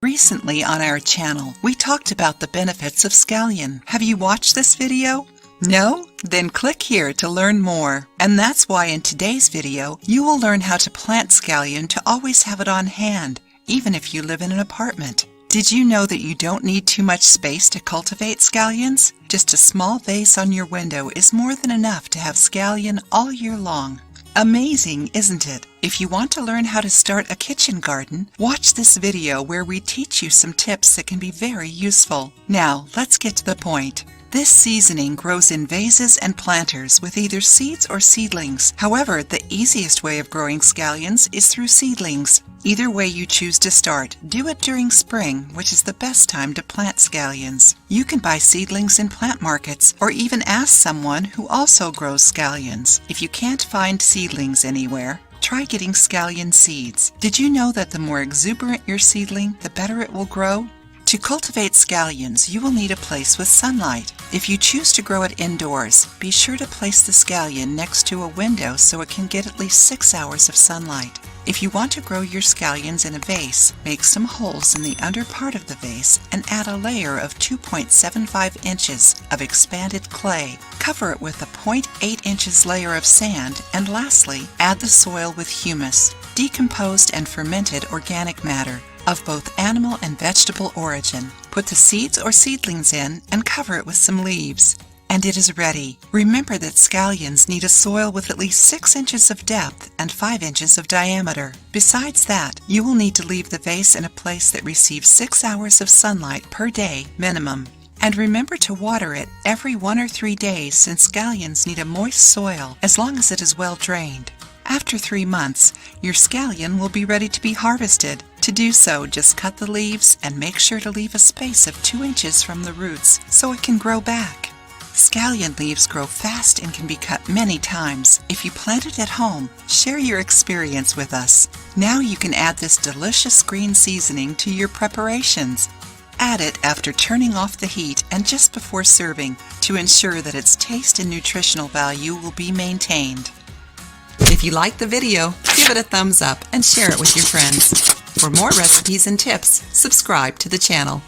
Recently on our channel, we talked about the benefits of scallion. Have you watched this video? No? Then click here to learn more. And that's why in today's video, you will learn how to plant scallion to always have it on hand, even if you live in an apartment. Did you know that you don't need too much space to cultivate scallions? Just a small vase on your window is more than enough to have scallion all year long. Amazing, isn't it? If you want to learn how to start a kitchen garden, watch this video where we teach you some tips that can be very useful. Now, let's get to the point. This seasoning grows in vases and planters with either seeds or seedlings. However, the easiest way of growing scallions is through seedlings. Either way you choose to start, do it during spring, which is the best time to plant scallions. You can buy seedlings in plant markets or even ask someone who also grows scallions. If you can't find seedlings anywhere, try getting scallion seeds. Did you know that the more exuberant your seedling, the better it will grow? To cultivate scallions, you will need a place with sunlight. If you choose to grow it indoors, be sure to place the scallion next to a window so it can get at least 6 hours of sunlight. If you want to grow your scallions in a vase, make some holes in the under part of the vase and add a layer of 2.75 inches of expanded clay. Cover it with a 0.8 inches layer of sand, and lastly, add the soil with humus, decomposed and fermented organic matter of both animal and vegetable origin. Put the seeds or seedlings in and cover it with some leaves. And it is ready. Remember that scallions need a soil with at least 6 inches of depth and 5 inches of diameter. Besides that, you will need to leave the vase in a place that receives 6 hours of sunlight per day minimum. And remember to water it every 1 or 3 days, since scallions need a moist soil as long as it is well drained. After 3 months, your scallion will be ready to be harvested. To do so, just cut the leaves and make sure to leave a space of 2 inches from the roots so it can grow back. Scallion leaves grow fast and can be cut many times. If you plant it at home, share your experience with us. Now you can add this delicious green seasoning to your preparations. Add it after turning off the heat and just before serving to ensure that its taste and nutritional value will be maintained. If you liked the video, give it a thumbs up and share it with your friends. For more recipes and tips, subscribe to the channel.